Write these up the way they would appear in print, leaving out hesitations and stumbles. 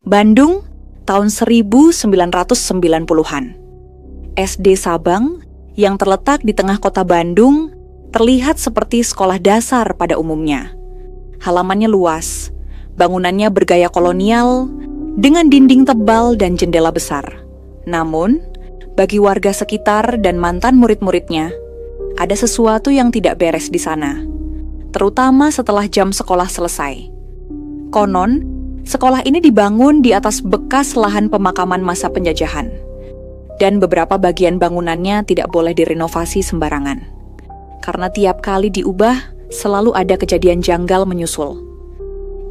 Bandung, tahun 1990-an. SD Sabang, yang terletak di tengah kota Bandung, terlihat seperti sekolah dasar pada umumnya. Halamannya luas, bangunannya bergaya kolonial, dengan dinding tebal dan jendela besar. Namun, bagi warga sekitar dan mantan murid-muridnya, ada sesuatu yang tidak beres di sana, terutama setelah jam sekolah selesai. Konon, sekolah ini dibangun di atas bekas lahan pemakaman masa penjajahan, dan beberapa bagian bangunannya tidak boleh direnovasi sembarangan. Karena tiap kali diubah, selalu ada kejadian janggal menyusul.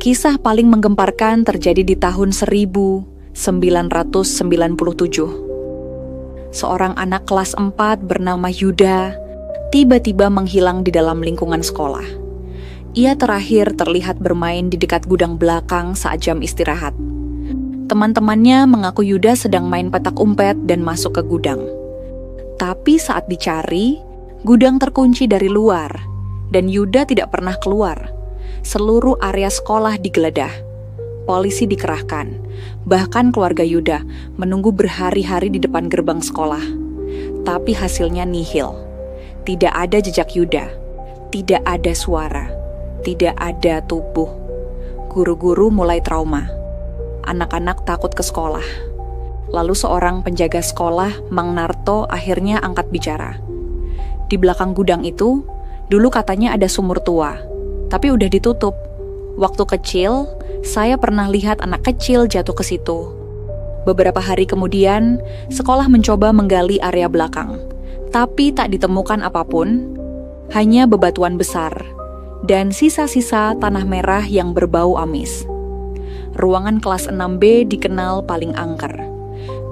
Kisah paling menggemparkan terjadi di tahun 1997. Seorang anak kelas 4 bernama Yuda tiba-tiba menghilang di dalam lingkungan sekolah. Ia terakhir terlihat bermain di dekat gudang belakang saat jam istirahat. Teman-temannya mengaku Yuda sedang main petak umpet dan masuk ke gudang. Tapi saat dicari, gudang terkunci dari luar, dan Yuda tidak pernah keluar. Seluruh area sekolah digeledah. Polisi dikerahkan, bahkan keluarga Yuda menunggu berhari-hari di depan gerbang sekolah. Tapi hasilnya nihil. Tidak ada jejak Yuda, tidak ada suara, tidak ada tubuh. Guru-guru mulai trauma. Anak-anak takut ke sekolah. Lalu seorang penjaga sekolah, Mang Narto, akhirnya angkat bicara. Di belakang gudang itu, dulu katanya ada sumur tua, tapi udah ditutup. Waktu kecil, saya pernah lihat anak kecil jatuh ke situ. Beberapa hari kemudian, sekolah mencoba menggali area belakang, tapi tak ditemukan apapun, hanya bebatuan besar dan sisa-sisa tanah merah yang berbau amis. Ruangan kelas 6B dikenal paling angker.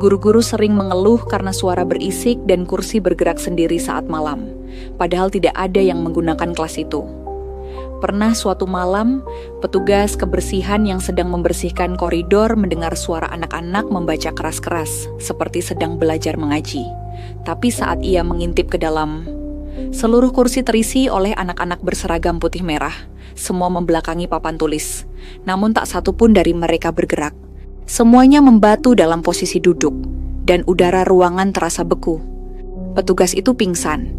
Guru-guru sering mengeluh karena suara berisik dan kursi bergerak sendiri saat malam, padahal tidak ada yang menggunakan kelas itu. Pernah suatu malam, petugas kebersihan yang sedang membersihkan koridor mendengar suara anak-anak membaca keras-keras, seperti sedang belajar mengaji. Tapi saat ia mengintip ke dalam, seluruh kursi terisi oleh anak-anak berseragam putih merah, semua membelakangi papan tulis. Namun tak satu pun dari mereka bergerak. Semuanya membatu dalam posisi duduk, dan udara ruangan terasa beku. Petugas itu pingsan.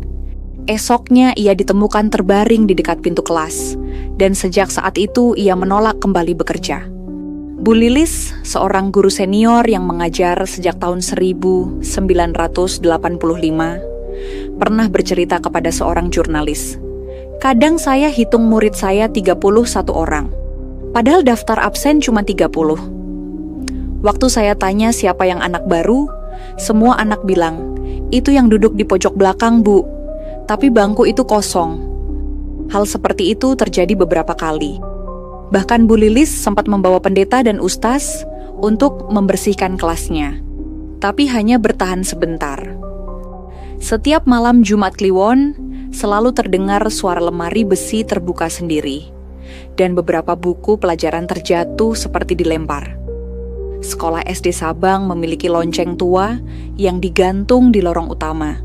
Esoknya ia ditemukan terbaring di dekat pintu kelas, dan sejak saat itu ia menolak kembali bekerja. Bu Lilis, seorang guru senior yang mengajar sejak tahun 1985, pernah bercerita kepada seorang jurnalis. Kadang saya hitung murid saya 31 orang, padahal daftar absen cuma 30. Waktu saya tanya siapa yang anak baru, semua anak bilang, itu yang duduk di pojok belakang, Bu. Tapi bangku itu kosong. Hal seperti itu terjadi beberapa kali. Bahkan Bu Lilis sempat membawa pendeta dan ustaz untuk membersihkan kelasnya, tapi hanya bertahan sebentar. Setiap malam Jumat Kliwon, selalu terdengar suara lemari besi terbuka sendiri, dan beberapa buku pelajaran terjatuh seperti dilempar. Sekolah SD Sabang memiliki lonceng tua yang digantung di lorong utama.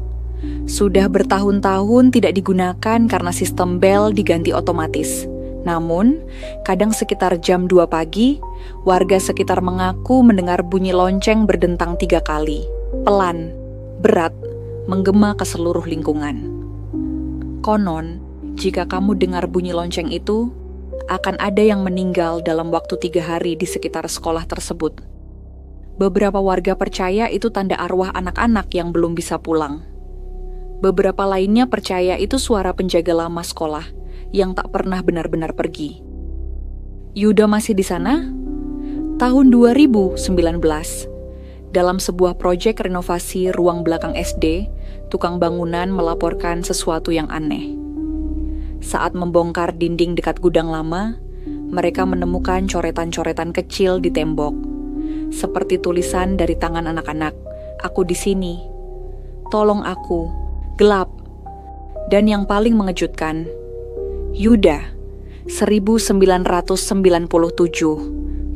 Sudah bertahun-tahun tidak digunakan karena sistem bel diganti otomatis. Namun, kadang sekitar jam 2 pagi, warga sekitar mengaku mendengar bunyi lonceng berdentang 3 kali. Pelan, berat, menggema ke seluruh lingkungan. Konon, jika kamu dengar bunyi lonceng itu, akan ada yang meninggal dalam waktu 3 hari di sekitar sekolah tersebut. Beberapa warga percaya itu tanda arwah anak-anak yang belum bisa pulang. Beberapa lainnya percaya itu suara penjaga lama sekolah yang tak pernah benar-benar pergi. Yuda masih di sana? Tahun 2019, dalam sebuah proyek renovasi ruang belakang SD, tukang bangunan melaporkan sesuatu yang aneh. Saat membongkar dinding dekat gudang lama, mereka menemukan coretan-coretan kecil di tembok, seperti tulisan dari tangan anak-anak, "Aku di sini, tolong aku, gelap." Dan yang paling mengejutkan, Yuda, 1997.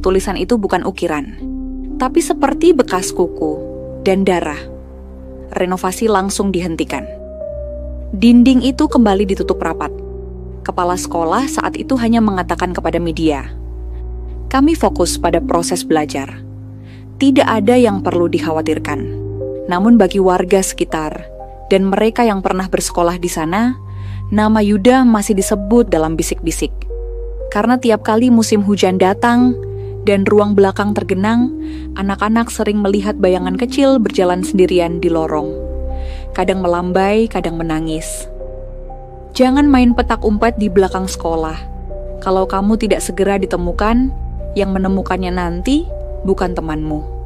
Tulisan itu bukan ukiran, tapi seperti bekas kuku dan darah. Renovasi langsung dihentikan. Dinding itu kembali ditutup rapat. Kepala sekolah saat itu hanya mengatakan kepada media, Kami fokus pada proses belajar. Tidak ada yang perlu dikhawatirkan. Namun bagi warga sekitar dan mereka yang pernah bersekolah di sana, nama Yuda masih disebut dalam bisik-bisik. Karena tiap kali musim hujan datang dan ruang belakang tergenang, anak-anak sering melihat bayangan kecil berjalan sendirian di lorong. Kadang melambai, kadang menangis. Jangan main petak umpet di belakang sekolah. Kalau kamu tidak segera ditemukan, yang menemukannya nanti bukan temanmu.